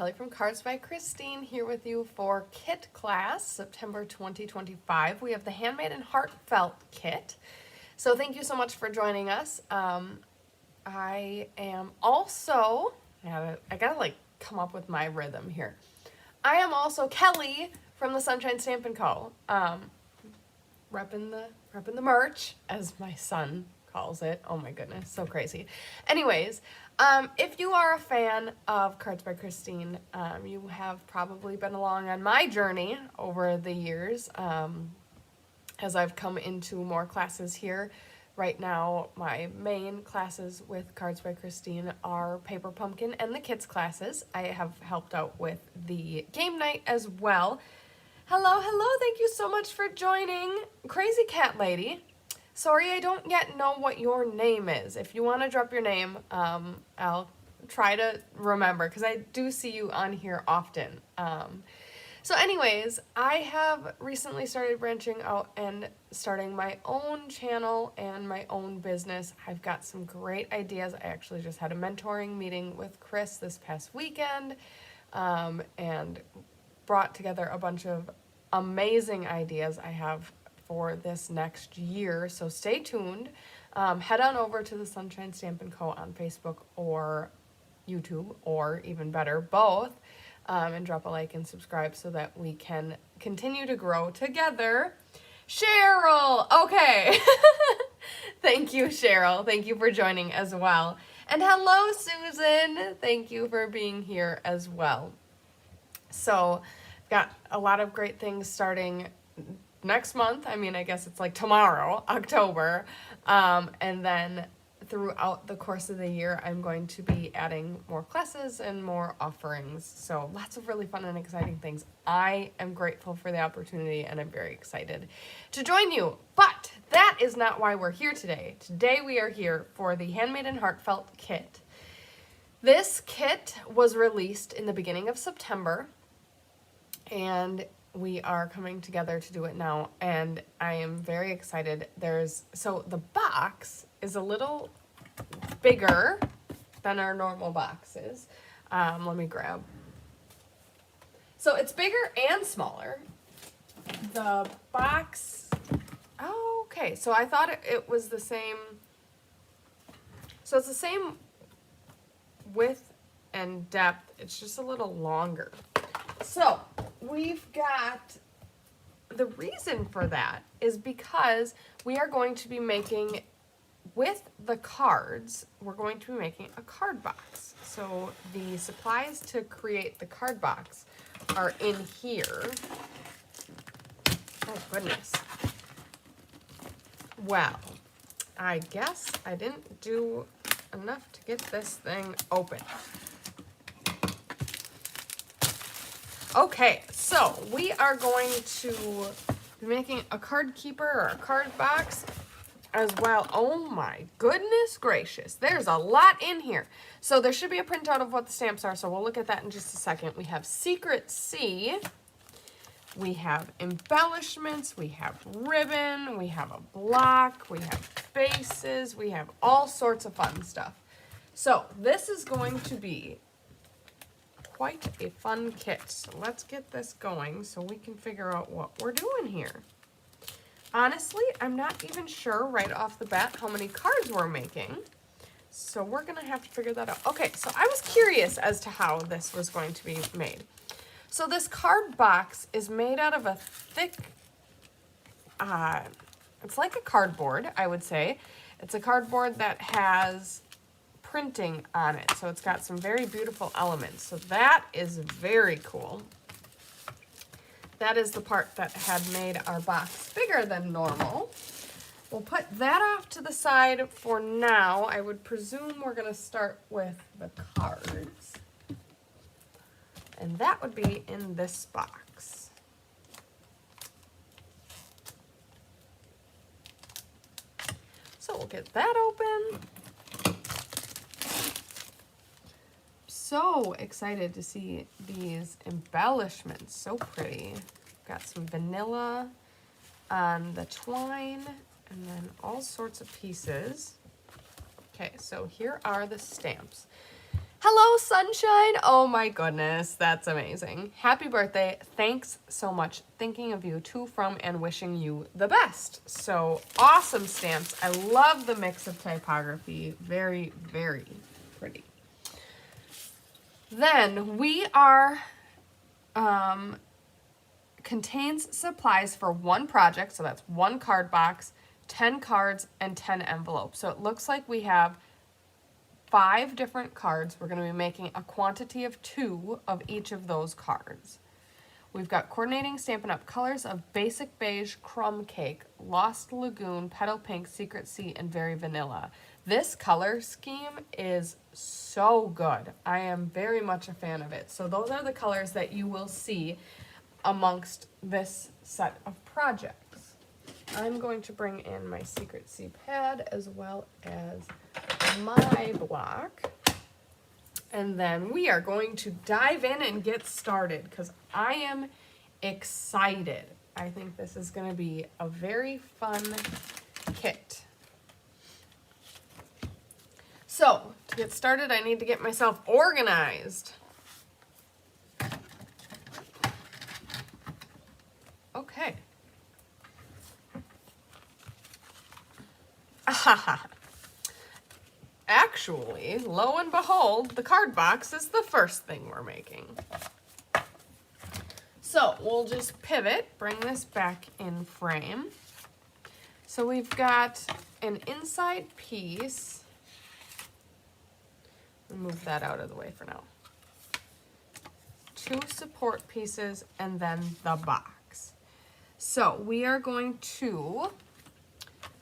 Kelly from Cards by Christine here with you for kit class, September 2025. We have the Handmade and Heartfelt kit. So thank you so much for joining us. I am also, I gotta like come up with my rhythm here. I am also Kelly from the Sunshine Stampin' Co. Repping the merch, as my son calls it. Oh my goodness, so crazy. Anyways, if you are a fan of Cards by Christine, you have probably been along on my journey over the years as I've come into more classes here. Right now, my main classes with Cards by Christine are Paper Pumpkin and the kids classes. I have helped out with the game night as well. Hello, thank you so much for joining. Crazy Cat Lady. Sorry, I don't yet know what your name is. If you want to drop your name, I'll try to remember because I do see you on here often. So anyways, I have recently started branching out and starting my own channel and my own business. I've got some great ideas. I actually just had a mentoring meeting with Chris this past weekend and brought together a bunch of amazing ideas I have for this next year, so stay tuned. Head on over to the Sunshine Stampin' Co. on Facebook or YouTube, or even better, both, and drop a like and subscribe so that we can continue to grow together. Cheryl! Okay. Thank you, Cheryl. Thank you for joining as well. And hello, Susan. Thank you for being here as well. So, got a lot of great things starting next month. I mean, I guess it's like tomorrow, October. And then throughout the course of the year, I'm going to be adding more classes and more offerings. So lots of really fun and exciting things. I am grateful for the opportunity and I'm very excited to join you. But that is not why we're here today. Today we are here for the Handmade and Heartfelt kit. This kit was released in the beginning of September and we are coming together to do it now, and I am very excited. So the box is a little bigger than our normal boxes. Let me grab. So it's bigger and smaller. The box, oh, okay, so I thought it was the same. So it's the same width and depth, it's just a little longer. So we've got, the reason for that is because we are going to be making, with the cards, we're going to be making a card box. So the supplies to create the card box are in here. Oh goodness. Well, I guess I didn't do enough to get this thing open. Okay, so we are going to be making a card keeper or a card box as well. Oh my goodness gracious, there's a lot in here. So there should be a printout of what the stamps are, so we'll look at that in just a second. We have Secret C, we have embellishments, we have ribbon, we have a block, we have bases, we have all sorts of fun stuff. So this is going to be quite a fun kit. So let's get this going so we can figure out what we're doing here. Honestly, I'm not even sure right off the bat how many cards we're making. So we're gonna have to figure that out. Okay, so I was curious as to how this was going to be made. So this card box is made out of a thick, it's like a cardboard, I would say. It's a cardboard that has printing on it, so it's got some very beautiful elements. So that is very cool. That is the part that had made our box bigger than normal. We'll put that off to the side for now. I would presume we're gonna start with the cards, and that would be in this box. So we'll get that open. So excited to see these embellishments, so pretty. Got some vanilla on the twine and then all sorts of pieces. Okay, so here are the stamps. Hello, sunshine. Oh my goodness, that's amazing. Happy birthday. Thanks so much. Thinking of you to, from, and wishing you the best. So awesome stamps. I love the mix of typography. Very, very pretty. Then we are, contains supplies for one project. So that's one card box, 10 cards, and 10 envelopes. So it looks like we have 5 different cards. We're going to be making a quantity of 2 of each of those cards. We've got coordinating Stampin' Up! Colors of Basic Beige, Crumb Cake, Lost Lagoon, Petal Pink, Secret Sea, and Very Vanilla. This color scheme is so good. I am very much a fan of it. So those are the colors that you will see amongst this set of projects. I'm going to bring in my Secret Sea pad as well as my block, and then we are going to dive in and get started because I am excited. I think this is going to be a very fun kit. So to get started, I need to get myself organized. Okay. Actually, lo and behold, the card box is the first thing we're making. So we'll just pivot, bring this back in frame. So we've got an inside piece. Move that out of the way for now. 2 support pieces and then the box. So we are going to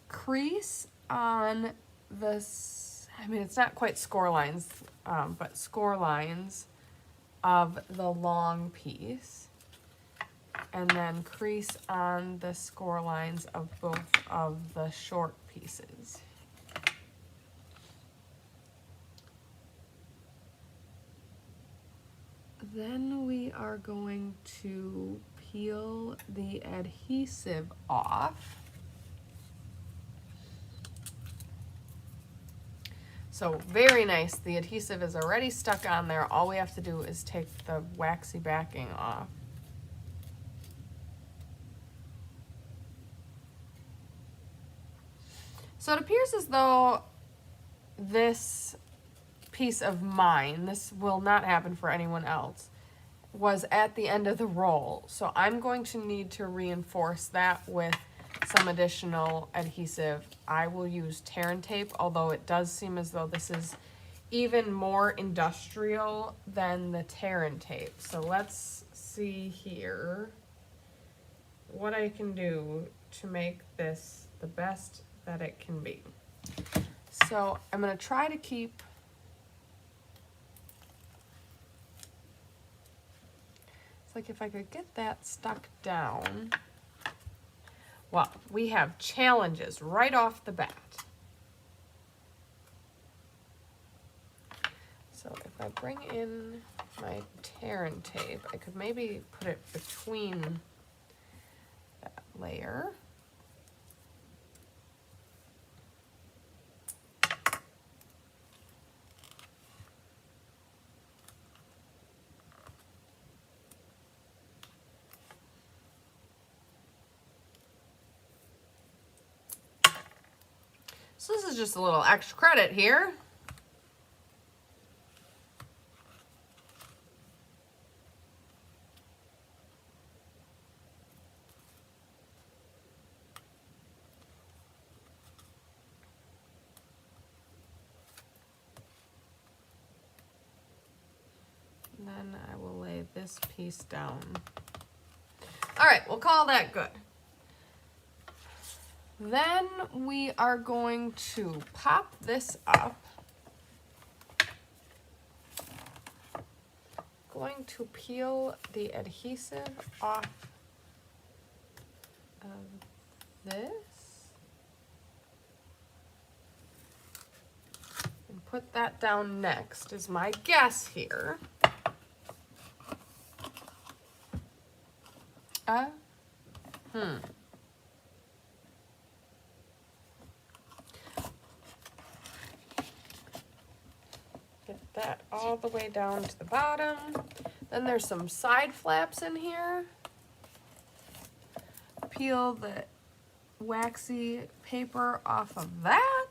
crease on this, I mean, it's not quite score lines, but score lines of the long piece. And then crease on the score lines of both of the short pieces. Then we are going to peel the adhesive off. So very nice. The adhesive is already stuck on there. All we have to do is take the waxy backing off. So it appears as though this piece of mine, this will not happen for anyone else, was at the end of the roll. So I'm going to need to reinforce that with some additional adhesive. I will use tear and tape, although it does seem as though this is even more industrial than the tear and tape. So let's see here what I can do to make this the best that it can be. So I'm going to try to keep it's like if I could get that stuck down. Well, we have challenges right off the bat. So if I bring in my tear and tape, I could maybe put it between that layer. So this is just a little extra credit here. And then I will lay this piece down. All right, we'll call that good. Then we are going to pop this up. Going to peel the adhesive off of this. And put that down next is my guess here. Get that all the way down to the bottom. Then there's some side flaps in here. Peel the waxy paper off of that.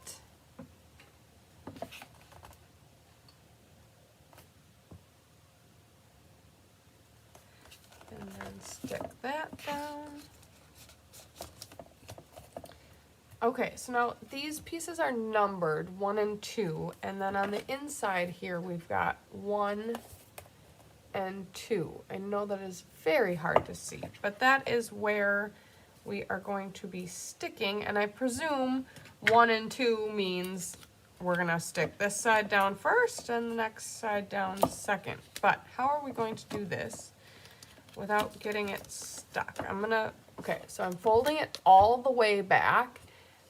And then stick that down. Okay, so now these pieces are numbered 1 and 2, and then on the inside here we've got 1 and 2. I know that is very hard to see, but that is where we are going to be sticking, and I presume 1 and 2 means we're gonna stick this side down first and the next side down second. But how are we going to do this without getting it stuck? Okay, so I'm folding it all the way back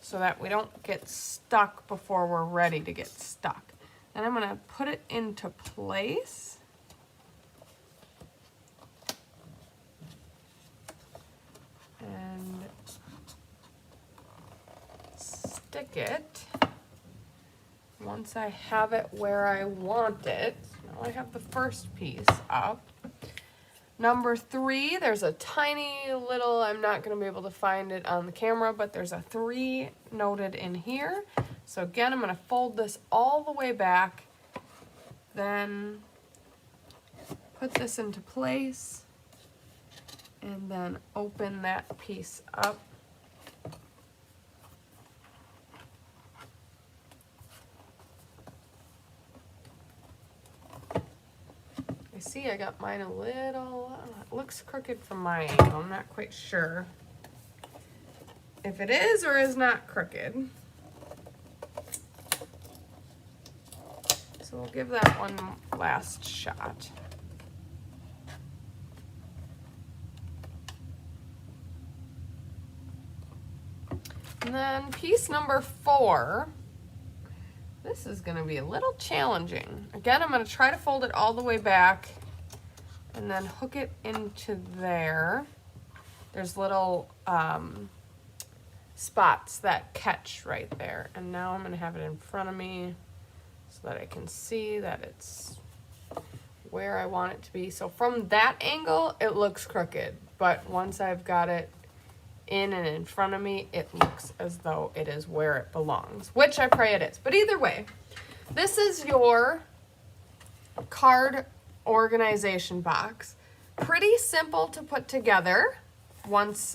so that we don't get stuck before we're ready to get stuck. And I'm gonna put it into place. And stick it. Once I have it where I want it, now I have the first piece up. Number 3, there's a tiny little, I'm not going to be able to find it on the camera, but there's a 3 noted in here. So again, I'm going to fold this all the way back, then put this into place, and then open that piece up. I see I got mine a little, it looks crooked from my angle. I'm not quite sure if it is or is not crooked. So we'll give that one last shot. And then piece number 4. This is going to be a little challenging. Again, I'm going to try to fold it all the way back and then hook it into there. There's little spots that catch right there. And now I'm going to have it in front of me so that I can see that it's where I want it to be. So from that angle, it looks crooked. But once I've got it in and in front of me, it looks as though it is where it belongs, which I pray it is. But either way, this is your card organization box. Pretty simple to put together once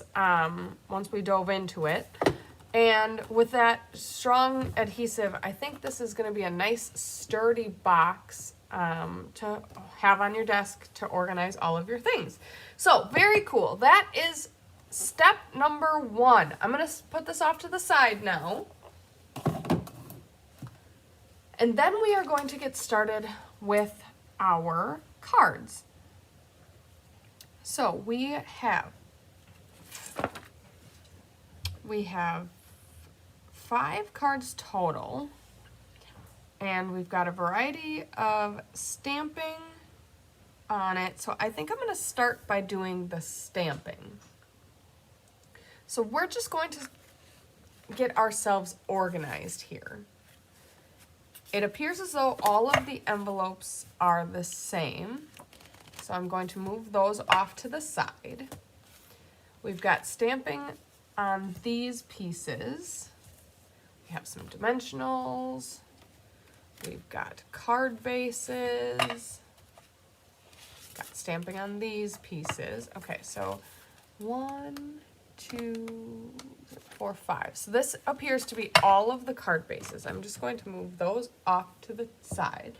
we dove into it. And with that strong adhesive, I think this is going to be a nice sturdy box to have on your desk to organize all of your things. So very cool. That is step number 1. I'm going to put this off to the side now. And then we are going to get started with our cards. So we have 5 cards total, and we've got a variety of stamping on it. So I think I'm going to start by doing the stamping. So we're just going to get ourselves organized here. It appears as though all of the envelopes are the same. So I'm going to move those off to the side. We've got stamping on these pieces. We have some dimensionals. We've got card bases. Got stamping on these pieces. Okay, so 1, 2, 4, 5. So this appears to be all of the card bases. I'm just going to move those off to the side.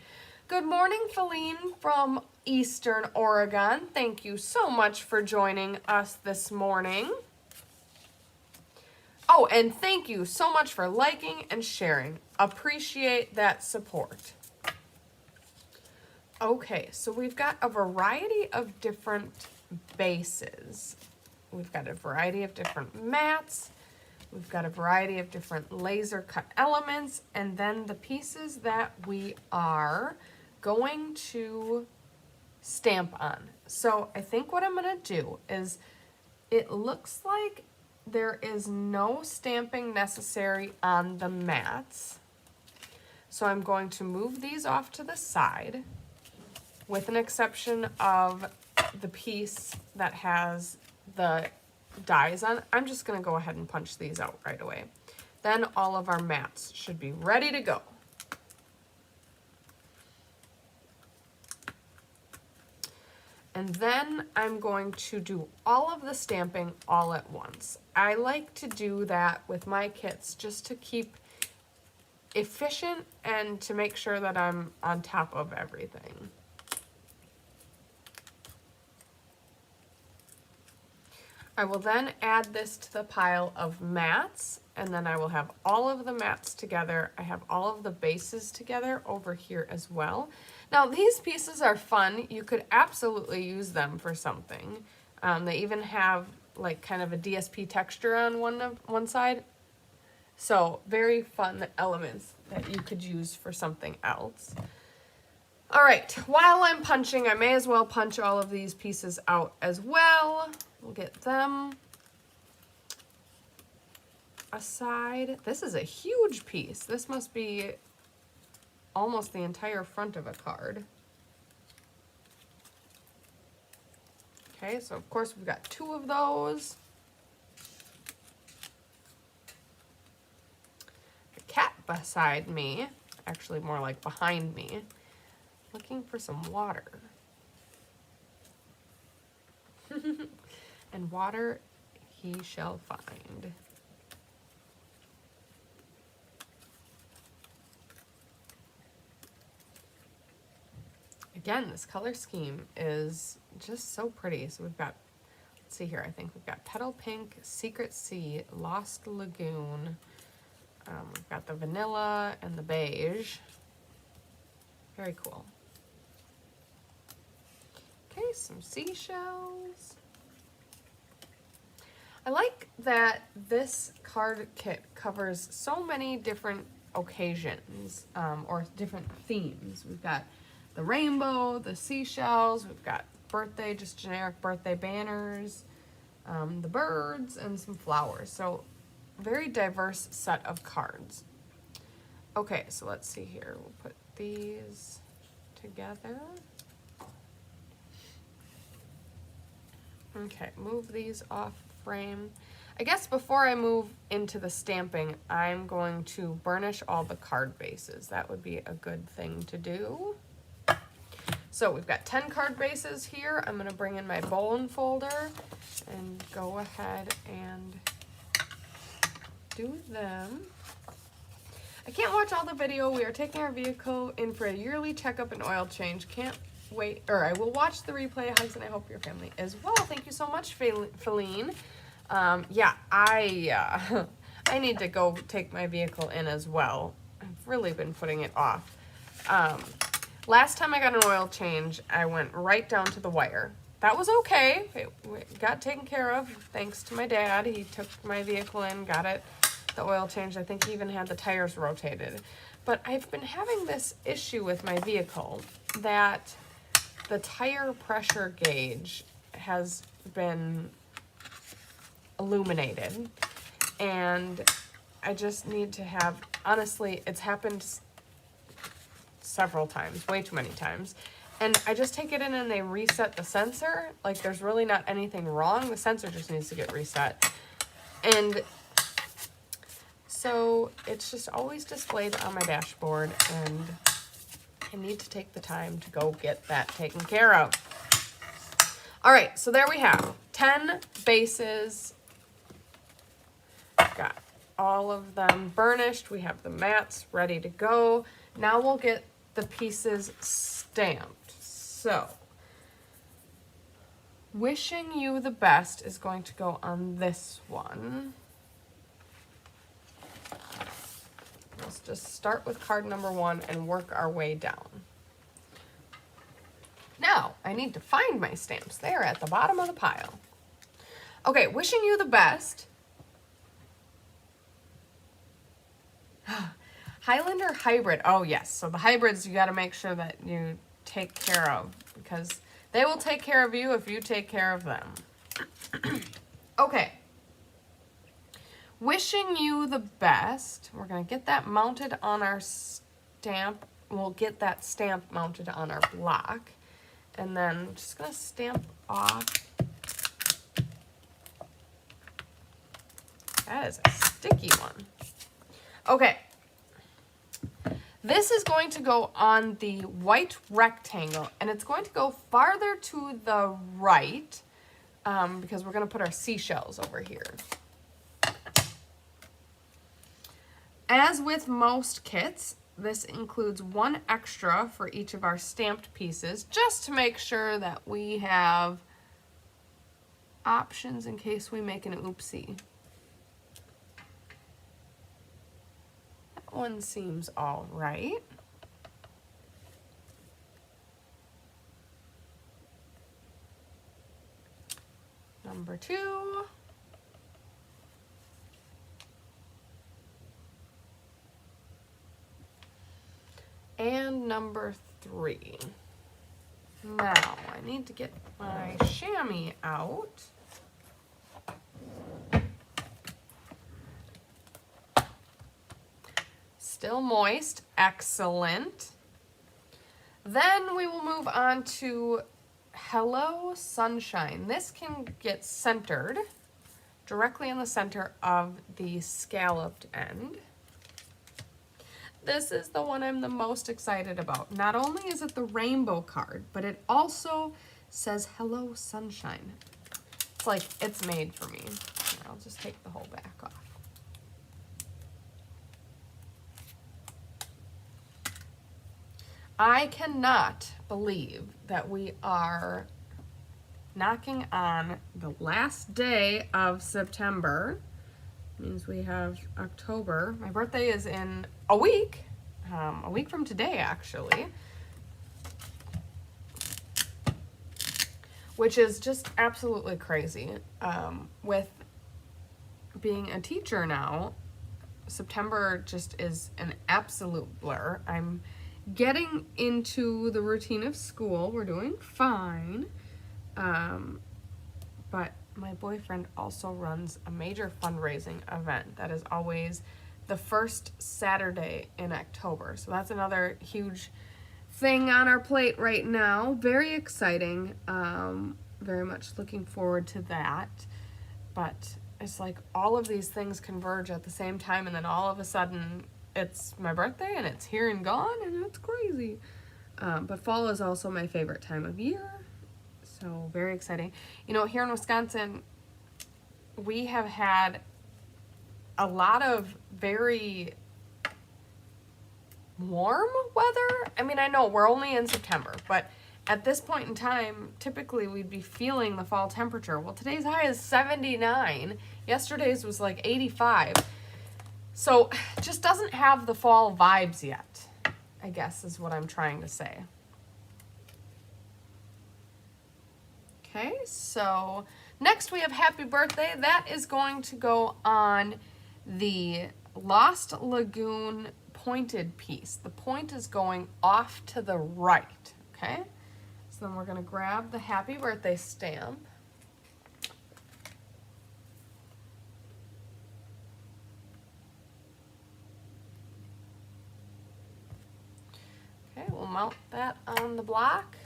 Good morning, Feline from Eastern Oregon. Thank you so much for joining us this morning. Oh, and thank you so much for liking and sharing. Appreciate that support. Okay, so we've got a variety of different bases. We've got a variety of different mats. We've got a variety of different laser cut elements, and then the pieces that we are going to stamp on. So I think what I'm going to do is, it looks like there is no stamping necessary on the mats. So I'm going to move these off to the side, with an exception of the piece that has the dies on. I'm just going to go ahead and punch these out right away. Then all of our mats should be ready to go. And then I'm going to do all of the stamping all at once. I like to do that with my kits just to keep efficient and to make sure that I'm on top of everything. I will then add this to the pile of mats, and then I will have all of the mats together. I have all of the bases together over here as well. Now these pieces are fun. You could absolutely use them for something. They even have like kind of a DSP texture on one side. So very fun elements that you could use for something else. All right, while I'm punching, I may as well punch all of these pieces out as well. We'll get them aside. This is a huge piece. This must be almost the entire front of a card. Okay, so of course we've got 2 of those. A cat beside me, actually more like behind me, looking for some water. And water he shall find. Again, this color scheme is just so pretty. So we've got, let's see here, I think we've got Petal Pink, Secret Sea, Lost Lagoon. We've got the vanilla and the beige. Very cool. Okay, some seashells. I like that this card kit covers so many different occasions or different themes. We've got the rainbow, the seashells, we've got birthday, just generic birthday banners, the birds, and some flowers. So very diverse set of cards. Okay, so let's see here. We'll put these together. Okay, move these off frame. I guess before I move into the stamping, I'm going to burnish all the card bases. That would be a good thing to do. So we've got 10 card bases here. I'm going to bring in my bone folder and go ahead and do them. I can't watch all the video. We are taking our vehicle in for a yearly checkup and oil change. Can't wait, or I will watch the replay. Hugs, and I hope your family as well. Thank you so much, Feline. Yeah, I need to go take my vehicle in as well. I've really been putting it off. Last time I got an oil change, I went right down to the wire. That was okay. It got taken care of thanks to my dad. He took my vehicle in, got it, the oil change. I think he even had the tires rotated. But I've been having this issue with my vehicle that the tire pressure gauge has been illuminated, and I just need to have, honestly, it's happened several times, way too many times, and I just take it in and they reset the sensor. Like, there's really not anything wrong, the sensor just needs to get reset, and so it's just always displayed on my dashboard, and I need to take the time to go get that taken care of. All right, so there we have 10 bases. Got all of them burnished. We have the mats ready to go. Now we'll get the pieces stamped. So, Wishing You the Best is going to go on this one. Let's just start with card number 1 and work our way down. Now, I need to find my stamps. They are at the bottom of the pile. Okay, Wishing You the Best. Highlander Hybrid. Oh, yes. So the hybrids you got to make sure that you take care of, because they will take care of you if you take care of them. Okay. Wishing You the Best. We're going to get that mounted on our stamp, we'll get that stamp mounted on our block. And then I'm just gonna stamp off. That is a sticky one. Okay. This is going to go on the white rectangle, and it's going to go farther to the right because we're going to put our seashells over here. As with most kits, this includes one extra for each of our stamped pieces, just to make sure that we have options in case we make an oopsie. That one seems all right. Number 2. And number 3. Now, I need to get my chamois out. Still moist, excellent. Then we will move on to Hello Sunshine. This can get centered directly in the center of the scalloped end. This is the one I'm the most excited about. Not only is it the rainbow card, but it also says Hello Sunshine. It's like it's made for me. Here, I'll just take the whole back off. I cannot believe that we are knocking on the last day of September. Means we have October. My birthday is in a week from today actually, which is just absolutely crazy. With being a teacher now, September just is an absolute blur. I'm getting into the routine of school. We're doing fine, but my boyfriend also runs a major fundraising event that is always the first Saturday in October. So that's another huge thing on our plate right now. Very exciting. Very much looking forward to that. But it's like all of these things converge at the same time, and then all of a sudden it's my birthday and it's here and gone, and it's crazy. But fall is also my favorite time of year. So very exciting. You know, here in Wisconsin, we have had a lot of very warm weather. I mean, I know we're only in September, but at this point in time, typically we'd be feeling the fall temperature. Well, today's high is 79. Yesterday's was like 85. So just doesn't have the fall vibes yet, I guess is what I'm trying to say. Okay, so next we have Happy Birthday. That is going to go on the Lost Lagoon pointed piece. The point is going off to the right, okay? So then we're going to grab the Happy Birthday stamp. Okay, we'll mount that on the block.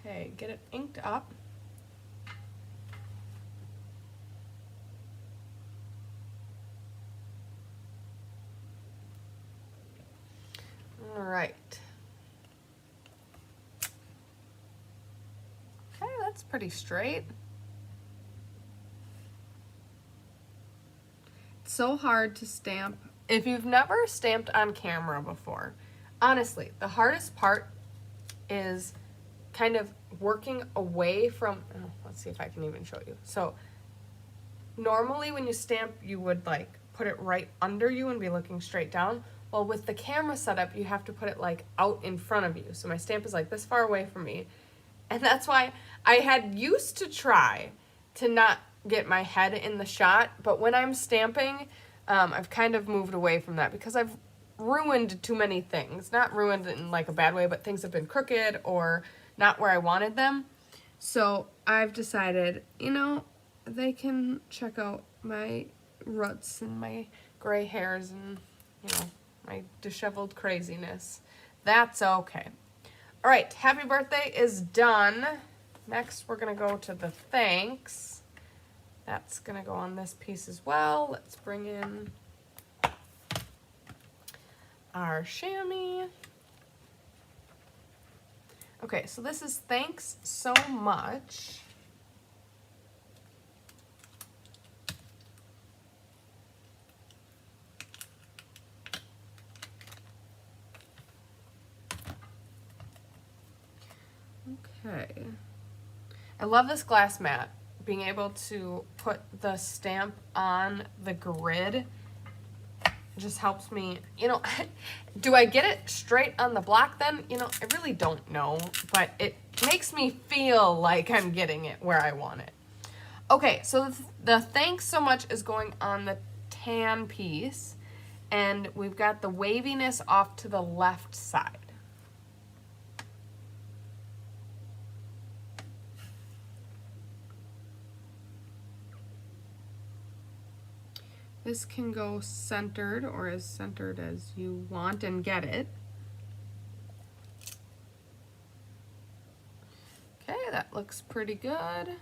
Okay, get it inked up. All right. Okay, that's pretty straight. It's so hard to stamp. If you've never stamped on camera before, honestly, the hardest part is kind of working away from, let's see if I can even show you. So normally when you stamp, you would like put it right under you and be looking straight down. Well, with the camera setup, you have to put it like out in front of you. So my stamp is like this far away from me. And that's why I had used to try to not get my head in the shot. But when I'm stamping, I've kind of moved away from that because I've ruined too many things. Not ruined in like a bad way, but things have been crooked or not where I wanted them. So I've decided, you know, they can check out my roots and my gray hairs and, you know, my disheveled craziness. That's okay. All right, happy birthday is done. Next, we're gonna go to the thanks. That's gonna go on this piece as well. Let's bring in our chamois. Okay, so this is thanks so much. Okay. I love this glass mat. Being able to put the stamp on the grid just helps me, you know, do I get it straight on the block then? You know, I really don't know, but it makes me feel like I'm getting it where I want it. Okay, so the thanks so much is going on the tan piece, and we've got the waviness off to the left side. This can go centered or as centered as you want and get it. Okay, that looks pretty good.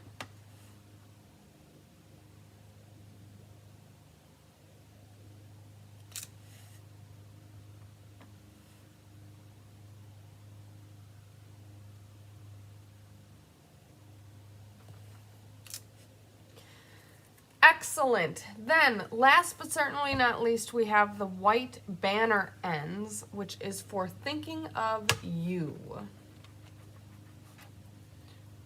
Excellent. Then, last but certainly not least, we have the white banner ends, which is for thinking of you.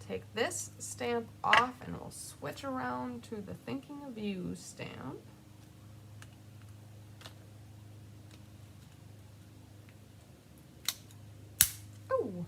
Take this stamp off and we'll switch around to the thinking of you stamp. Oh.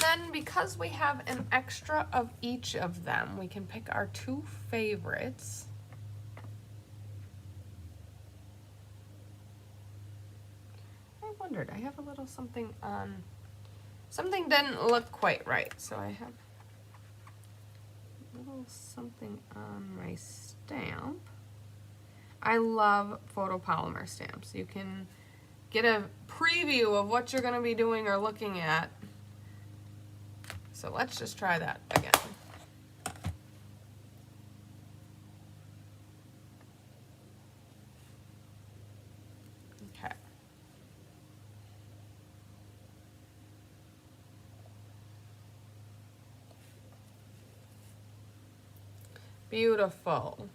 Then, because we have an extra of each of them, we can pick our two favorites. I wondered, I have a little something on, something didn't look quite right, so I have a little something on my stamp. I love photopolymer stamps. You can get a preview of what you're going to be doing or looking at. So let's just try that again. Okay. Beautiful.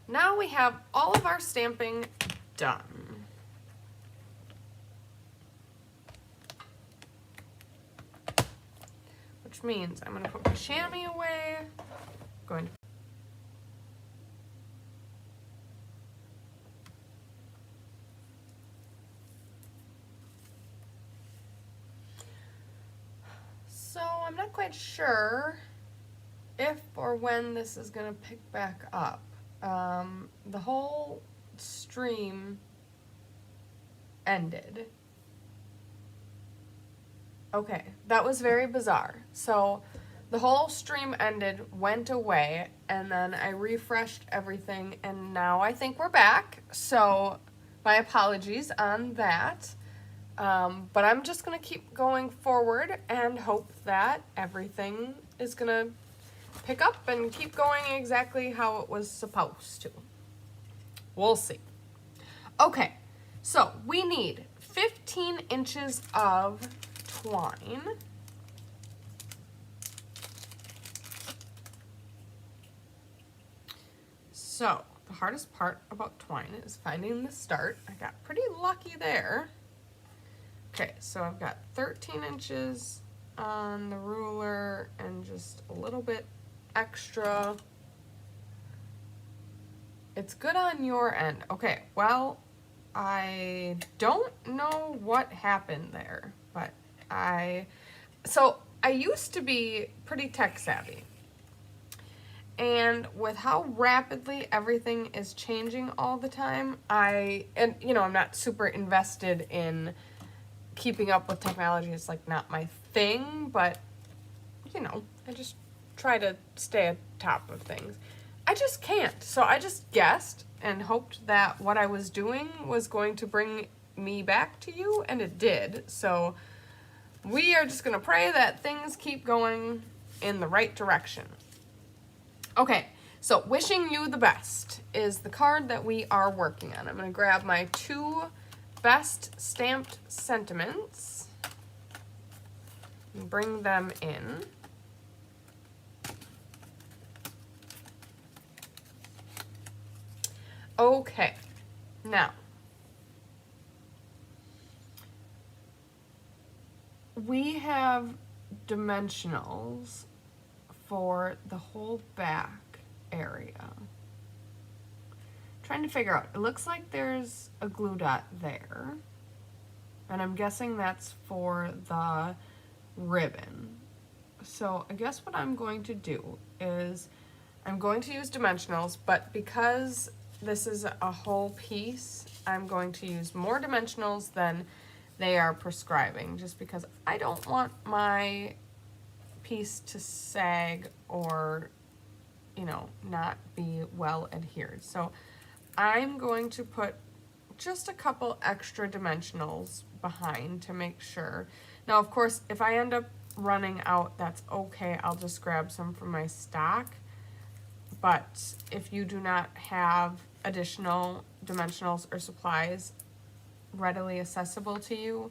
Now we have all of our stamping done. Which means I'm going to put my chamois away. Going to So I'm not quite sure if or when this is going to pick back up. The whole stream ended. Okay, that was very bizarre. So the whole stream ended, went away, and then I refreshed everything, and now I think we're back. So my apologies on that. But I'm just going to keep going forward and hope that everything is going to pick up and keep going exactly how it was supposed to. We'll see. Okay, so we need 15 inches of twine. So the hardest part about twine is finding the start. I got pretty lucky there. Okay, so I've got 13 inches on the ruler and just a little bit extra. It's good on your end. Okay, well, I don't know what happened there, but so I used to be pretty tech savvy. And with how rapidly everything is changing all the time, and you know, I'm not super invested in keeping up with technology. It's like not my thing, but you know, I just try to stay at top of things. I just can't. So I just guessed and hoped that what I was doing was going to bring me back to you, and it did. So we are just gonna pray that things keep going in the right direction. Okay, so wishing you the best is the card that we are working on. I'm gonna grab my 2 best stamped sentiments and bring them in. Okay, now we have dimensionals for the whole back area. Trying to figure out, it looks like there's a glue dot there, and I'm guessing that's for the ribbon. So I guess what I'm going to do is I'm going to use dimensionals, but because this is a whole piece, I'm going to use more dimensionals than they are prescribing, just because I don't want my piece to sag or, you know, not be well adhered. So I'm going to put just a couple extra dimensionals behind to make sure. Now, of course, if I end up running out, that's okay. I'll just grab some from my stock. But if you do not have additional dimensionals or supplies readily accessible to you,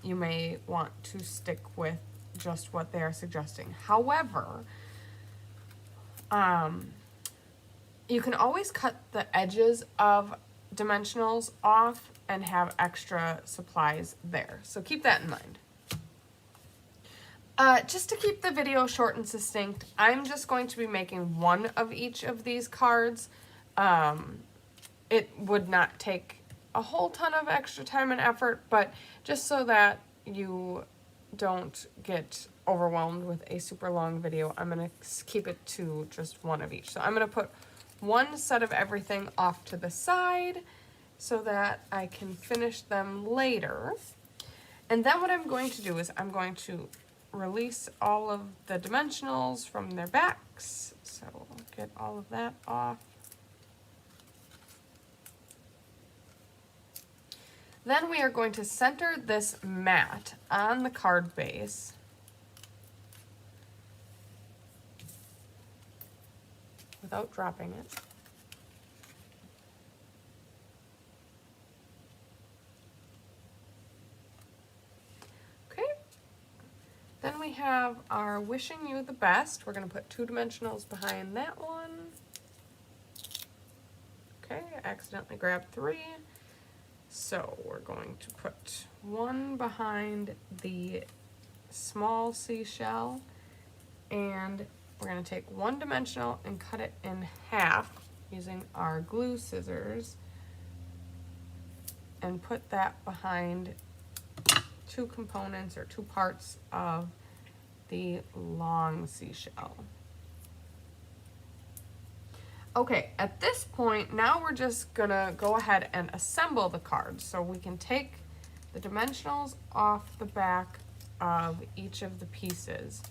you may want to stick with just what they are suggesting. However, you can always cut the edges of dimensionals off and have extra supplies there. So keep that in mind. Just to keep the video short and succinct, I'm just going to be making one of each of these cards. It would not take a whole ton of extra time and effort, but just so that you don't get overwhelmed with a super long video, I'm going to keep it to just one of each. So I'm going to put one set of everything off to the side so that I can finish them later. And then what I'm going to do is I'm going to release all of the dimensionals from their backs. So I'll get all of that off. Then we are going to center this mat on the card base. Without dropping it. Okay. Then we have our wishing you the best. We're going to put 2 dimensionals behind that one. Okay, I accidentally grabbed 3. So we're going to put 1 behind the small seashell, and we're going to take 1 dimensional and cut it in half using our glue scissors and put that behind 2 components or 2 parts of the long seashell. Okay, at this point, now we're just gonna go ahead and assemble the cards. So we can take the dimensionals off the back of each of the pieces.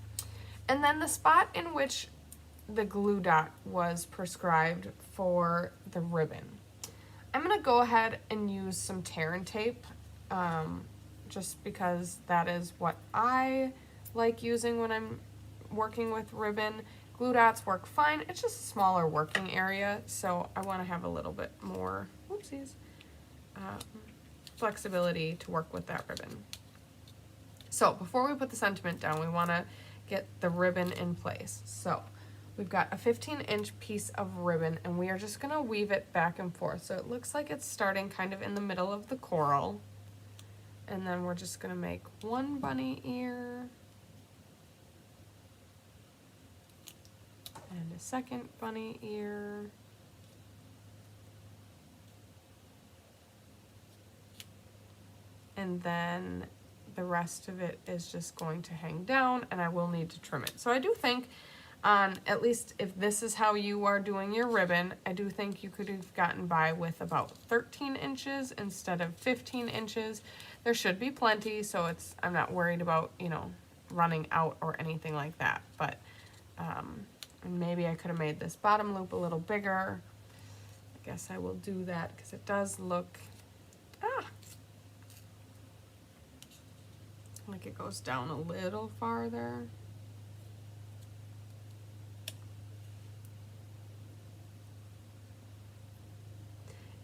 And then the spot in which the glue dot was prescribed for the ribbon, I'm gonna go ahead and use some tear and tape, just because that is what I like using when I'm working with ribbon. Glue dots work fine. It's just a smaller working area, so I want to have a little bit more, whoopsies, flexibility to work with that ribbon. So before we put the sentiment down, we want to get the ribbon in place. So we've got a 15-inch piece of ribbon, and we are just going to weave it back and forth. So it looks like it's starting kind of in the middle of the coral, And then we're just gonna make one bunny ear and a second bunny ear. And then the rest of it is just going to hang down, and I will need to trim it. So I do think at least if this is how you are doing your ribbon, I do think you could have gotten by with about 13 inches instead of 15 inches. There should be plenty, so I'm not worried about, you know, running out or anything like that. But and maybe I could have made this bottom loop a little bigger. I guess I will do that because it does look like it goes down a little farther.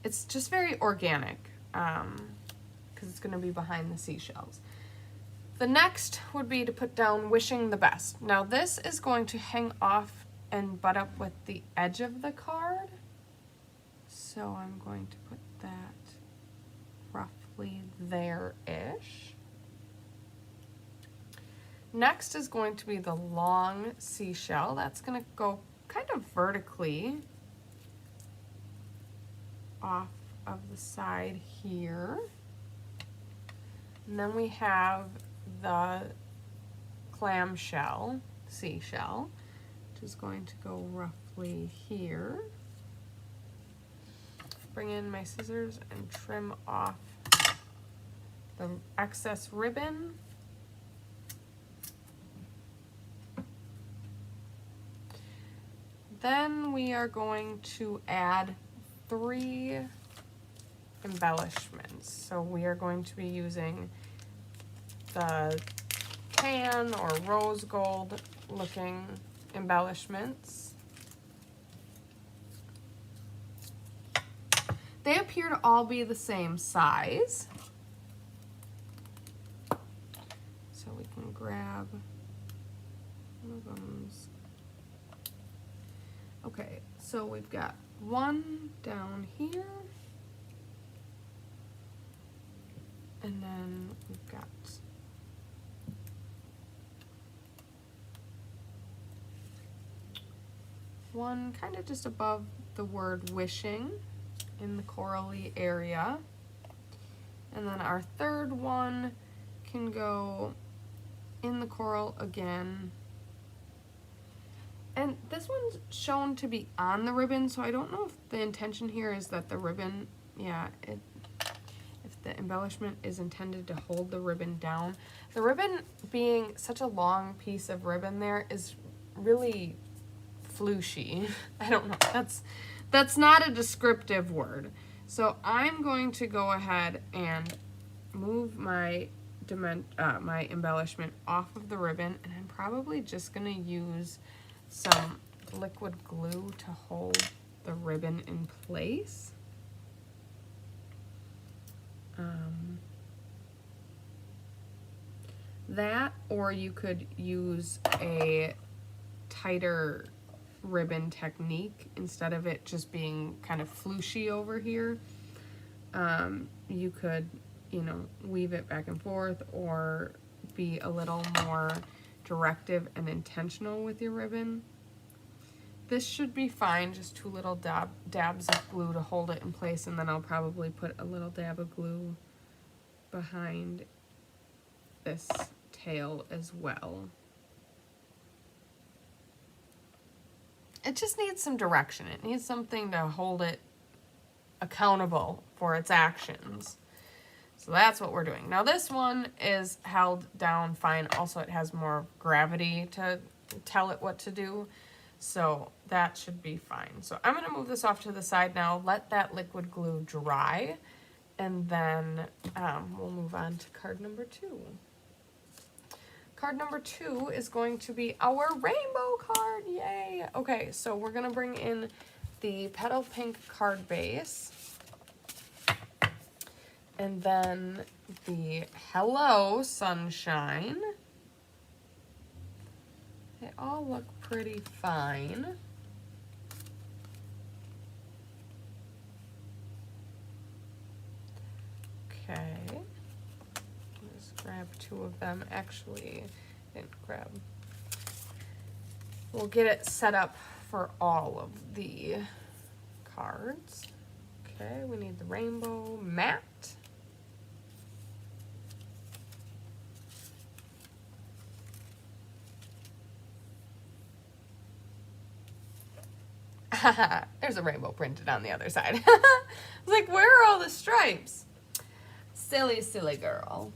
It's just very organic because it's going to be behind the seashells. The next would be to put down wishing the best. Now this is going to hang off and butt up with the edge of the card. So I'm going to put that roughly there-ish. Next is going to be the long seashell. That's going to go kind of vertically off of the side here. And then we have the clamshell seashell, which is going to go roughly here. Bring in my scissors and trim off the excess ribbon. Then we are going to add 3 embellishments. So we are going to be using the tan or rose gold looking embellishments. They appear to all be the same size. So we can grab one of them. Okay, so we've got one down here, and then we've got one kind of just above the word wishing in the corally area, and then our third one can go in the coral again. And this one's shown to be on the ribbon, so I don't know if the intention here is that the ribbon, if the embellishment is intended to hold the ribbon down. The ribbon being such a long piece of ribbon there is really flooshy. I don't know, that's not a descriptive word. So I'm going to go ahead and move my my embellishment off of the ribbon, and I'm probably just gonna use some liquid glue to hold the ribbon in place. That, or you could use a tighter ribbon technique instead of it just being kind of flooshy over here. You could, you know, weave it back and forth or be a little more directive and intentional with your ribbon. This should be fine, just 2 little dabs of glue to hold it in place, and then I'll probably put a little dab of glue behind this tail as well. It just needs some direction. It needs something to hold it accountable for its actions. So that's what we're doing. Now this one is held down fine. Also, it has more gravity to tell it what to do. So that should be fine. So I'm going to move this off to the side now, let that liquid glue dry, and then we'll move on to card number 2. Card number 2 is going to be our rainbow card. Yay! Okay, so we're going to bring in the petal pink card base, and then the Hello Sunshine. They all look pretty fine. Okay. grab 2 of them. Actually, didn't grab. We'll get it set up for all of the cards. Okay, we need the rainbow matte. There's a rainbow printed on the other side. I was like, where are all the stripes? Silly, silly girl.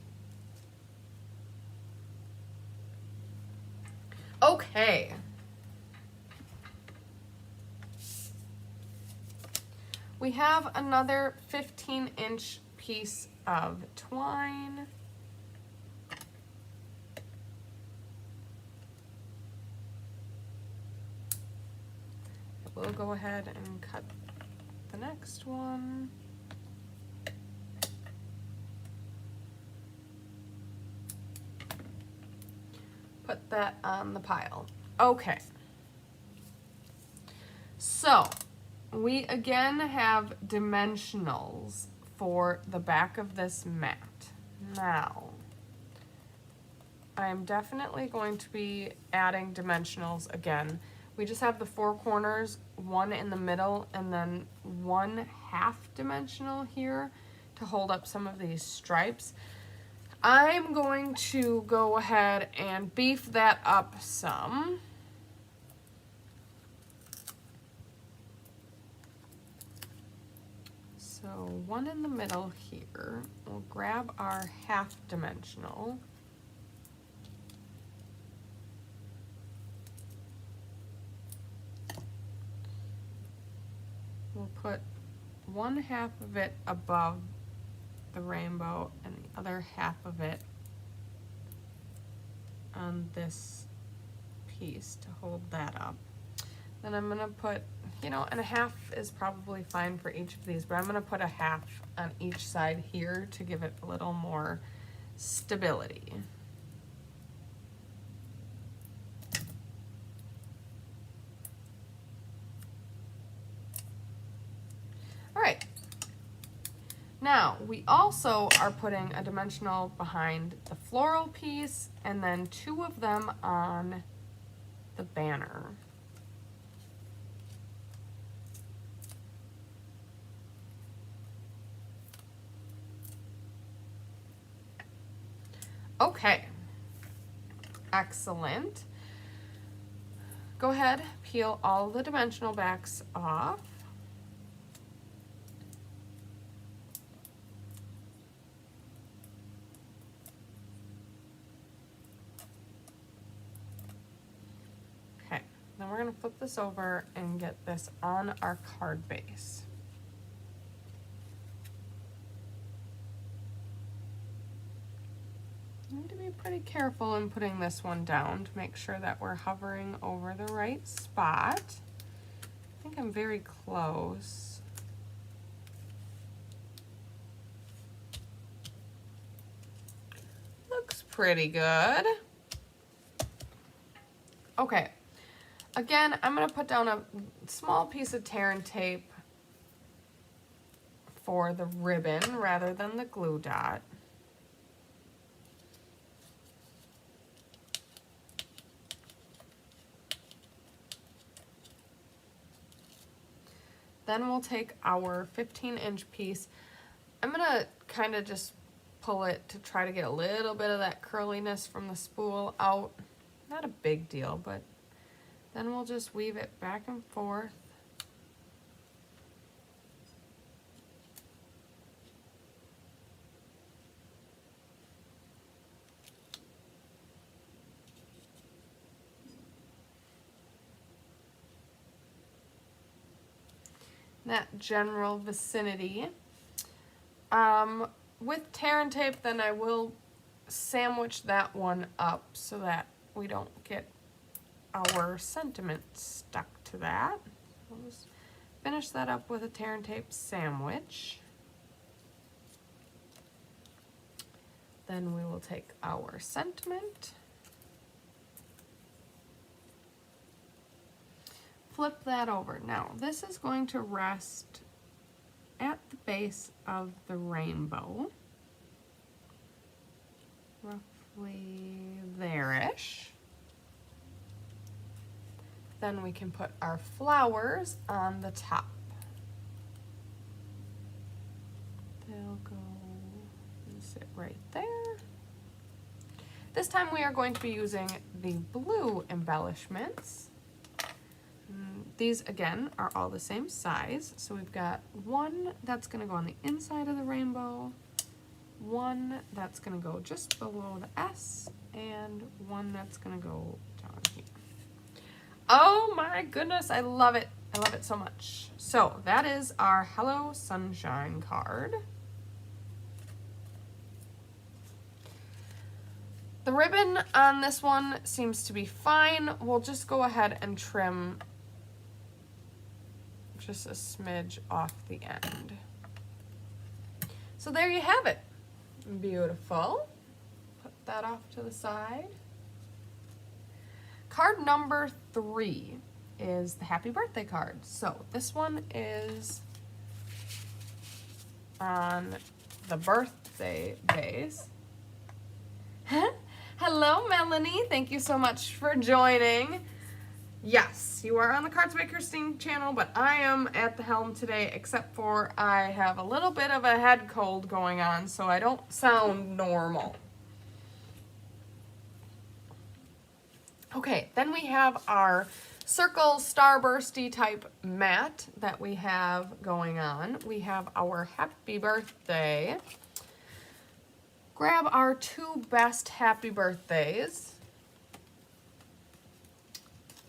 Okay. We have another 15-inch piece of twine. We'll go ahead and cut the next one. Put that on the pile. Okay. So, we again have dimensionals for the back of this mat. Now, I'm definitely going to be adding dimensionals again. We just have the 4 corners, 1 in the middle, and then 1/2 dimensional here to hold up some of these stripes. I'm going to go ahead and beef that up some. So 1 in the middle here. We'll grab our 1/2 dimensional. We'll put 1/2 of it above the rainbow and the other 1/2 of it on this piece to hold that up. Then I'm gonna put, you know, and 1/2 is probably fine for each of these, but I'm gonna put 1/2 on each side here to give it a little more stability. All right. Now, we also are putting a dimensional behind the floral piece and then 2 of them on the banner. Okay, excellent. Go ahead, peel all the dimensional backs off. Okay, then we're gonna flip this over and get this on our card base. Need to be pretty careful in putting this one down to make sure that we're hovering over the right spot. I think I'm very close. Looks pretty good. Okay, again, I'm gonna put down a small piece of tear and tape for the ribbon rather than the glue dot. Then we'll take our 15-inch piece. I'm gonna kind of just pull it to try to get a little bit of that curliness from the spool out. Not a big deal, but then we'll just weave it back and forth. That general vicinity. With tear and tape, then I will sandwich that one up so that we don't get our sentiment stuck to that. We'll just finish that up with a tear and tape sandwich. Then we will take our sentiment, flip that over. Now, this is going to rest at the base of the rainbow. roughly there-ish. Then we can put our flowers on the top. They'll go and sit right there. This time we are going to be using the blue embellishments. These again are all the same size. So we've got one that's going to go on the inside of the rainbow, one that's going to go just below the S, and one that's going to go down here. Oh my goodness, I love it. I love it so much. So that is our Hello Sunshine card. The ribbon on this one seems to be fine. We'll just go ahead and trim just a smidge off the end. So there you have it. Beautiful. Put that off to the side. Card number 3 is the happy birthday card. So this one is on the birthday base. Hello, Melanie. Thank you so much for joining. Yes, you are on the Cards by Christine channel, but I am at the helm today, except for I have a little bit of a head cold going on, so I don't sound normal. Okay, then we have our circle starbursty type mat that we have going on. We have our happy birthday. Grab our 2 best happy birthdays.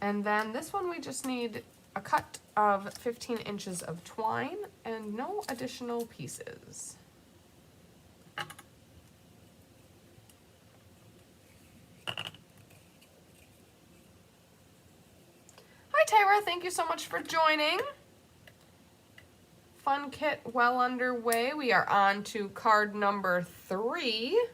And then this one we just need a cut of 15 inches of twine and no additional pieces. Hi Tyra, thank you so much for joining. Fun kit well underway. We are on to card number 3.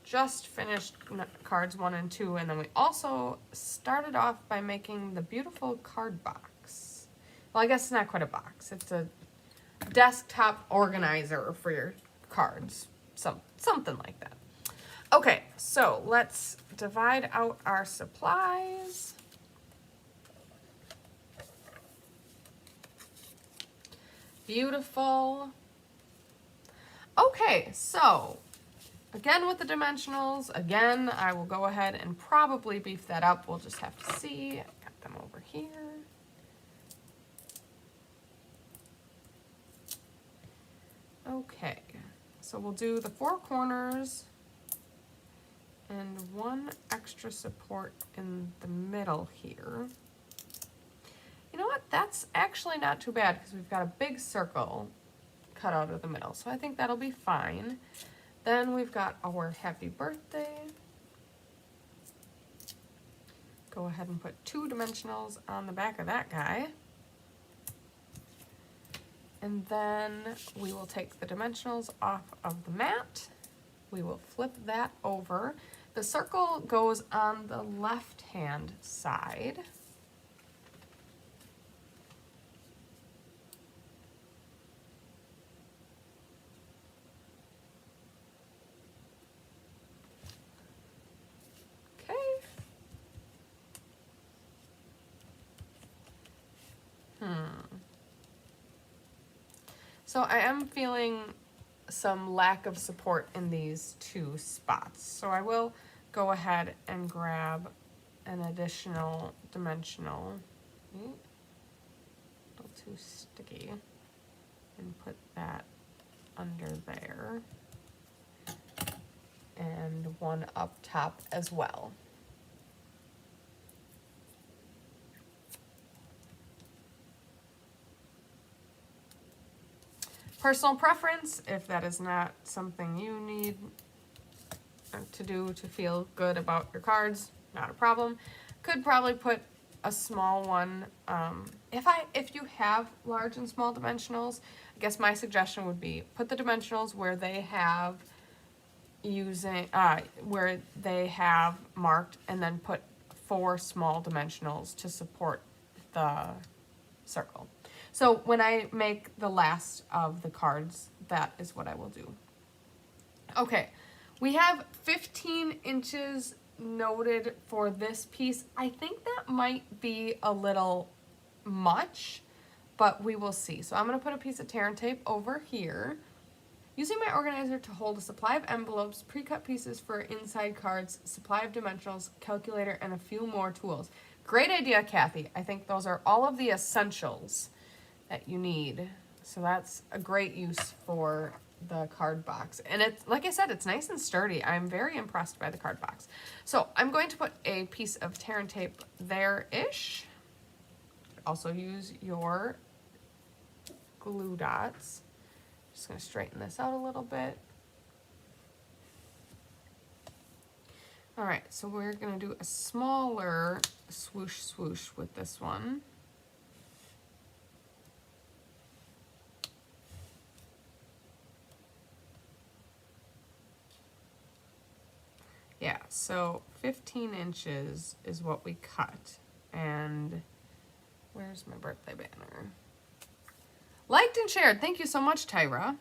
Just finished cards 1 and 2, and then we also started off by making the beautiful card box. Well, I guess it's not quite a box. It's a desktop organizer for your cards. Something like that. Okay, so let's divide out our supplies. Beautiful. Okay, so again with the dimensionals, again, I will go ahead and probably beef that up. We'll just have to see. I've got them over here. Okay, so we'll do the 4 corners and 1 extra support in the middle here. You know what? That's actually not too bad because we've got a big circle cut out of the middle. So I think that'll be fine. Then we've got our happy birthday. Go ahead and put 2 dimensionals on the back of that guy. And then we will take the dimensionals off of the mat. We will flip that over. The circle goes on the left-hand side. So I am feeling some lack of support in these 2 spots. So I will go ahead and grab an additional dimensional. A little too sticky. And put that under there. And 1 up top as well. Personal preference, if that is not something you need to do to feel good about your cards, not a problem. Could probably put a small one. If you have large and small dimensionals, I guess my suggestion would be put the dimensionals where they have where they have marked, and then put 4 small dimensionals to support the circle. So when I make the last of the cards, that is what I will do. Okay, We have 15 inches noted for this piece. I think that might be a little much, but we will see. So I'm going to put a piece of tear and tape over here. Using my organizer to hold a supply of envelopes, pre-cut pieces for inside cards, supply of dimensionals, calculator, and a few more tools. Great idea, Kathy. I think those are all of the essentials that you need. So that's a great use for the card box. And it's, like I said, it's nice and sturdy. I'm very impressed by the card box. So I'm going to put a piece of tear and tape there-ish. Also use your glue dots. Just gonna straighten this out a little bit. All right, so we're gonna do a smaller swoosh swoosh with this one. Yeah, so 15 inches is what we cut. And where's my birthday banner? Liked and shared. Thank you so much, Tyra.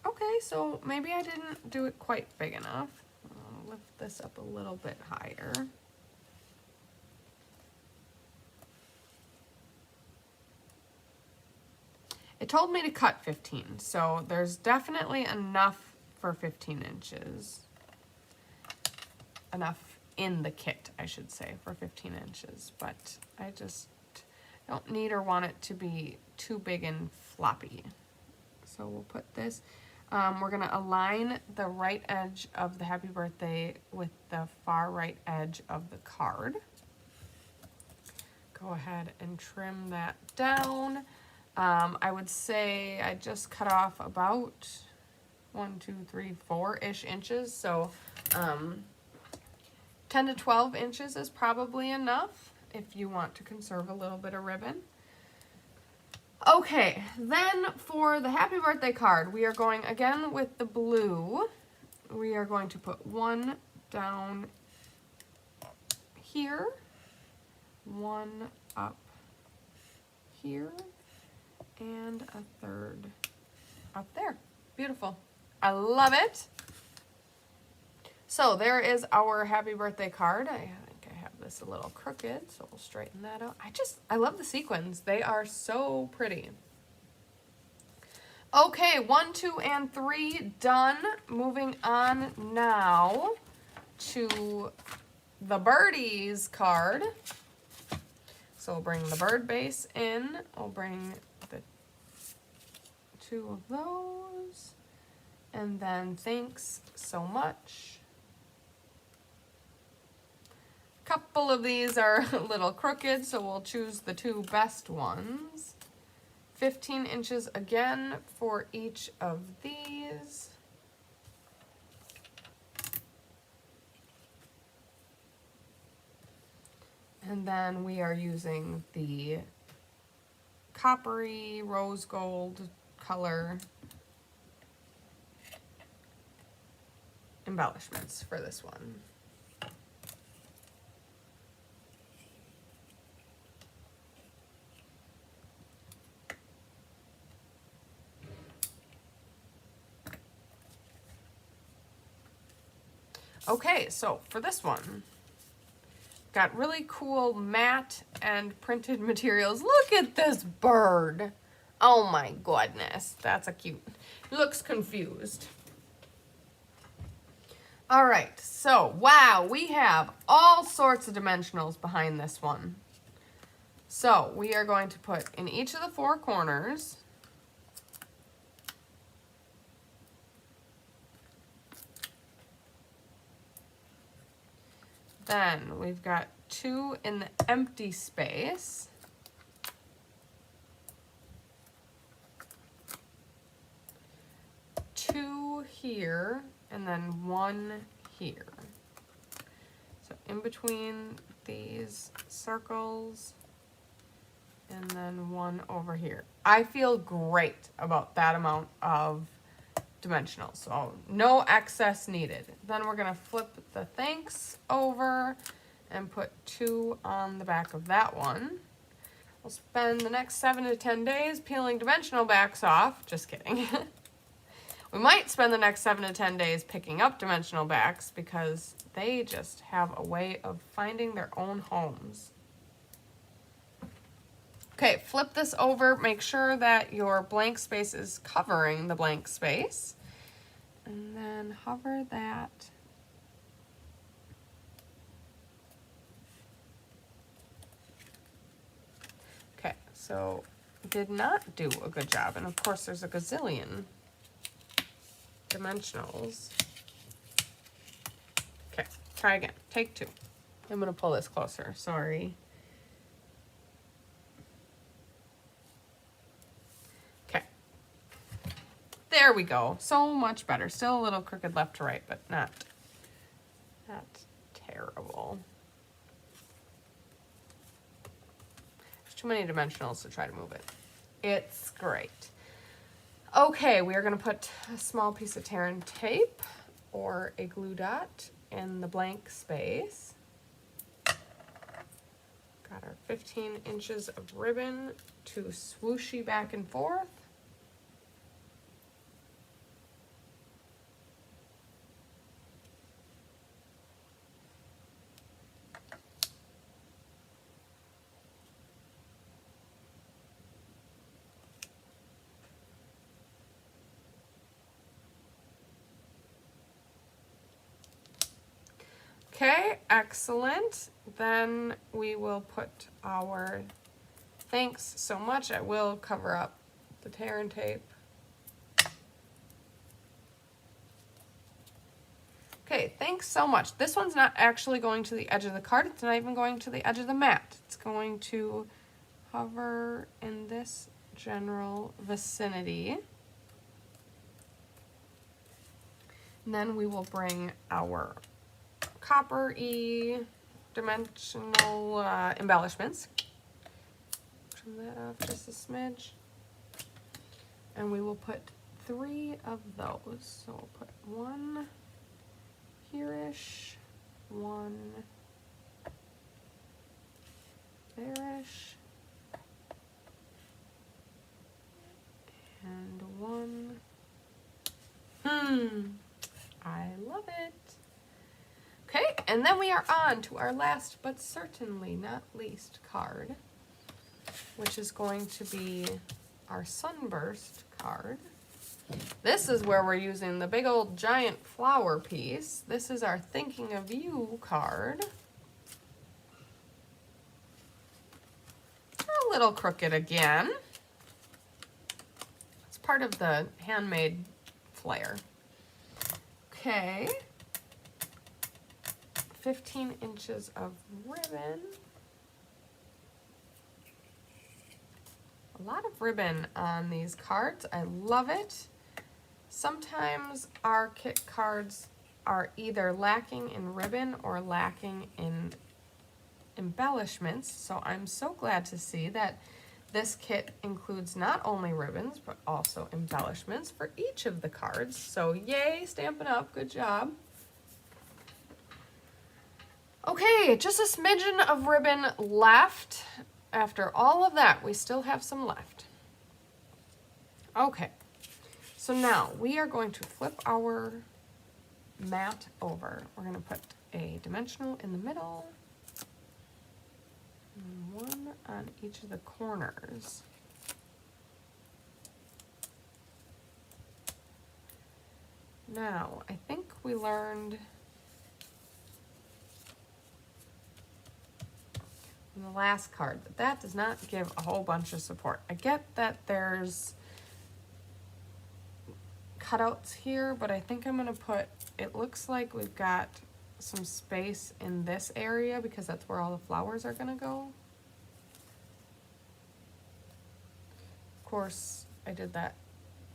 Okay, so maybe I didn't do it quite big enough. I'll lift this up a little bit higher. It told me to cut 15, so there's definitely enough for 15 inches. Enough in the kit, I should say, for 15 inches, but I just don't need or want it to be too big and floppy. So we'll put this, we're gonna align the right edge of the happy birthday with the far right edge of the card. Go ahead and trim that down. I would say I just cut off about 1, 2, 3, 4-ish inches. So 10 to 12 inches is probably enough if you want to conserve a little bit of ribbon. Okay, then for the happy birthday card, we are going again with the blue. We are going to put one down here, one up here, and a third up there. Beautiful. I love it. So there is our happy birthday card. I think I have this a little crooked, so we'll straighten that out. I love the sequins. They are so pretty. Okay, 1, 2, and 3 done. Moving on now to the birdies card. So we'll bring the bird base in. We'll bring the 2 of those. And then thanks so much. A couple of these are a little crooked, so we'll choose the 2 best ones. 15 inches again for each of these. And then we are using the coppery rose gold color embellishments for this one. Okay, so for this one, got really cool matte and printed materials. Look at this bird. Oh my goodness, that's a cute. He looks confused. All right, so wow, we have all sorts of dimensionals behind this one. So we are going to put in each of the 4 corners. Then we've got 2 in the empty space. Two here, and then 1 here. So in between these circles, and then 1 over here. I feel great about that amount of dimensional, so no excess needed. Then we're gonna flip the thanks over and put 2 on the back of that one. We'll spend the next 7 to 10 days peeling dimensional backs off. Just kidding. We might spend the next 7 to 10 days picking up dimensional backs because they just have a way of finding their own homes. Okay, flip this over. Make sure that your blank space is covering the blank space. And then hover that. Okay, so did not do a good job. And of course there's a gazillion dimensionals. Okay, try again. Take 2. I'm gonna pull this closer, sorry. Okay. There we go. So much better. Still a little crooked left to right, but not terrible. There's too many dimensionals to try to move it. It's great. Okay, we are going to put a small piece of tear and tape or a glue dot in the blank space. Got our 15 inches of ribbon to swooshy back and forth. Okay, excellent. Then we will put our thanks so much. I will cover up the tear and tape. Okay, thanks so much. This one's not actually going to the edge of the card. It's not even going to the edge of the mat. It's going to hover in this general vicinity. And then we will bring our copper-y dimensional embellishments. Trim that off just a smidge. And we will put 3 of those. So we'll put 1 here-ish, 1 there-ish, and 1. I love it. Okay, and then we are on to our last but certainly not least card, which is going to be our sunburst card. This is where we're using the big old giant flower piece. This is our Thinking of You card. A little crooked again. It's part of the handmade flair. Okay. 15 inches of ribbon. A lot of ribbon on these cards. I love it. Sometimes our kit cards are either lacking in ribbon or lacking in embellishments, so I'm so glad to see that this kit includes not only ribbons but also embellishments for each of the cards. So yay, Stampin' Up, good job. Okay, just a smidgen of ribbon left. After all of that, we still have some left. Okay, so now we are going to flip our mat over. We're going to put a dimensional in the middle, and 1 on each of the corners. Now, I think we learned in the last card that does not give a whole bunch of support. I get that there's cutouts here, but I think I'm going to put, it looks like we've got some space in this area because that's where all the flowers are going to go. Of course, I did that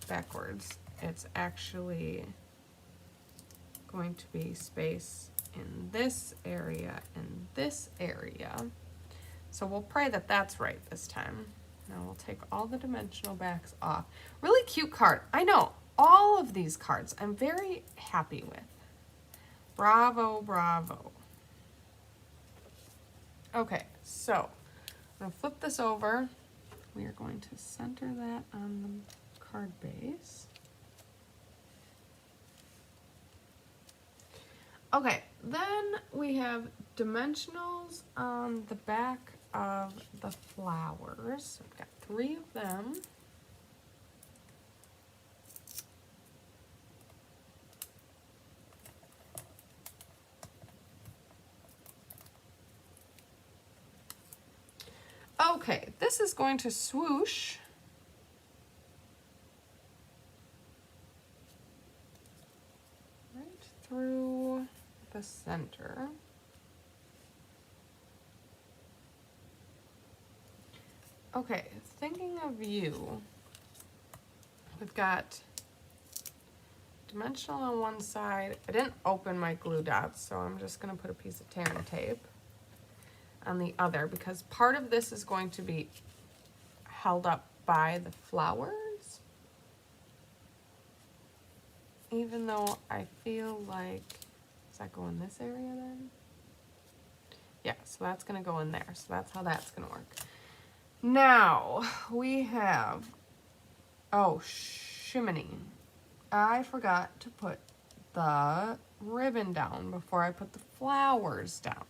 backwards. It's actually going to be space in this area and this area. So we'll pray that that's right this time. Now we'll take all the dimensional backs off. Really cute card. I know, all of these cards I'm very happy with. Bravo, bravo. Okay, so I'm going to flip this over. We are going to center that on the card base. Okay, then we have dimensionals on the back of the flowers. I've got 3 of them. Okay, this is going to swoosh right through the center. Okay, thinking of you, we've got dimensional on one side. I didn't open my glue dots, so I'm just going to put a piece of tear and tape on the other, because part of this is going to be held up by the flowers. Even though I feel like, does that go in this area then? Yeah, so that's going to go in there. So that's how that's going to work. Now we have, oh, shimony. I forgot to put the ribbon down before I put the flowers down.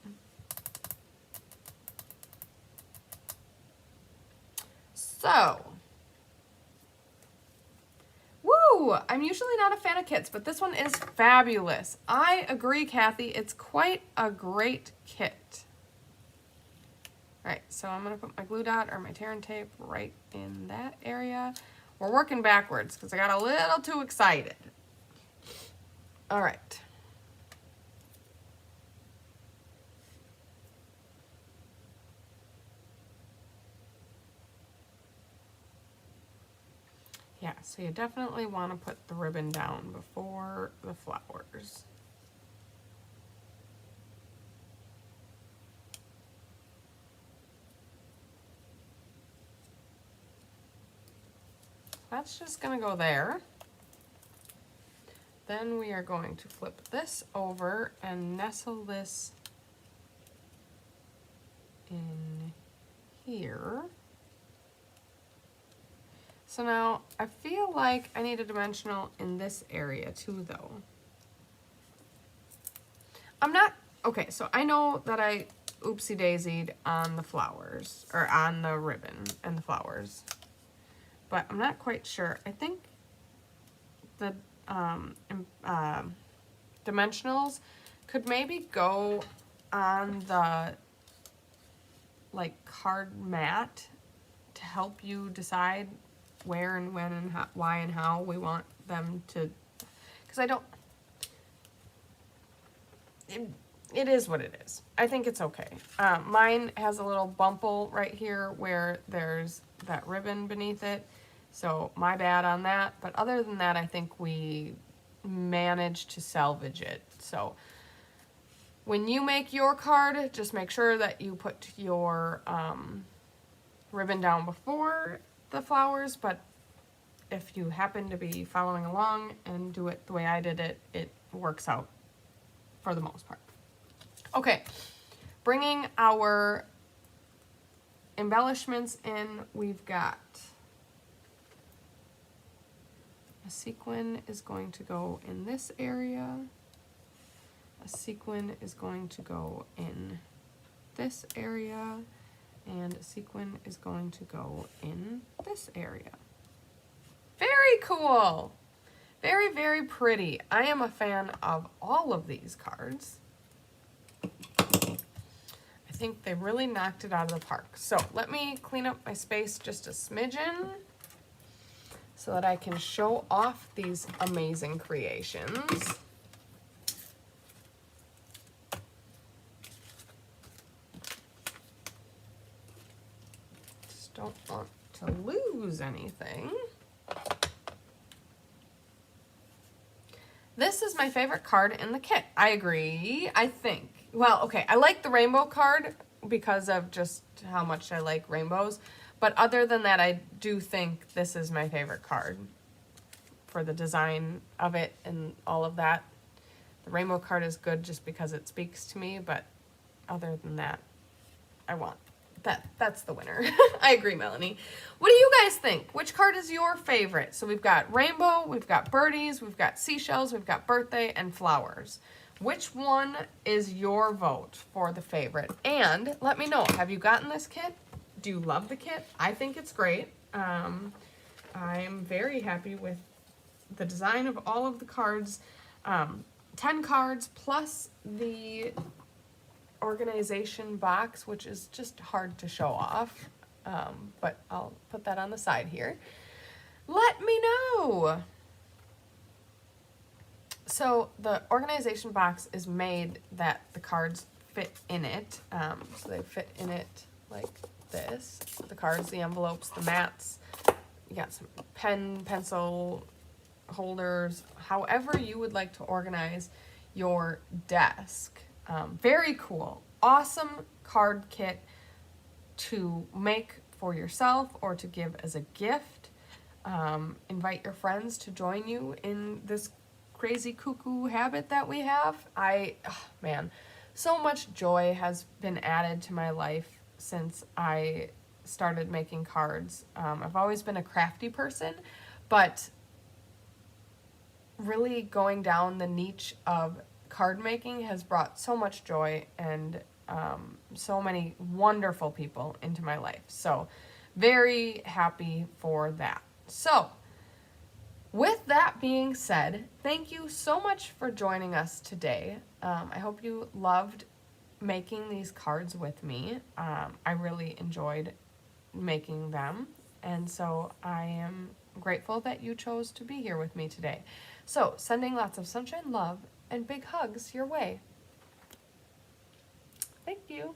So, woo! I'm usually not a fan of kits, but this one is fabulous. I agree, Kathy. It's quite a great kit. All right, so I'm gonna put my glue dot or my tear and tape right in that area. We're working backwards because I got a little too excited. All right. Yeah, so you definitely want to put the ribbon down before the flowers. That's just going to go there. Then we are going to flip this over and nestle this in here. So now I feel like I need a dimensional in this area too, though. I'm not, okay, so I know that I oopsie daisied on the flowers, or on the ribbon and the flowers, but I'm not quite sure. I think the dimensionals could maybe go on the like card mat to help you decide where and when and how, why and how we want them to, because I don't, it is what it is. I think it's okay. Mine has a little bumple right here where there's that ribbon beneath it, so my bad on that, but other than that, I think we managed to salvage it. So when you make your card, just make sure that you put your ribbon down before the flowers, but if you happen to be following along and do it the way I did it, it works out for the most part. Okay, bringing our embellishments in, we've got a sequin is going to go in this area. A sequin is going to go in this area. And a sequin is going to go in this area. Very cool. Very, very pretty. I am a fan of all of these cards. I think they really knocked it out of the park. So let me clean up my space just a smidgen so that I can show off these amazing creations. Just don't want to lose anything. This is my favorite card in the kit. I agree, I think. Well, okay, I like the rainbow card because of just how much I like rainbows. But other than that, I do think this is my favorite card for the design of it and all of that. The rainbow card is good just because it speaks to me, but other than that, I want that's the winner. I agree, Melanie. What do you guys think? Which card is your favorite? So we've got rainbow, we've got birdies, we've got seashells, we've got birthday, and flowers. which one is your vote for the favorite? And let me know, have you gotten this kit? Do you love the kit? I think it's great. I'm very happy with the design of all of the cards. 10 cards plus the organization box, which is just hard to show off. But I'll put that on the side here. Let me know. So the organization box is made that the cards fit in it. So they fit in it like this. The cards, the envelopes, the mats. You got some pen, pencil holders, however you would like to organize your desk. Very cool. Awesome card kit to make for yourself or to give as a gift. Invite your friends to join you in this crazy cuckoo habit that we have. Man, so much joy has been added to my life since I started making cards. I've always been a crafty person, but really going down the niche of card making has brought so much joy and so many wonderful people into my life. So very happy for that. So with that being said, thank you so much for joining us today. I hope you loved making these cards with me. I really enjoyed making them, and so I am grateful that you chose to be here with me today. So sending lots of sunshine, love, and big hugs your way. Thank you.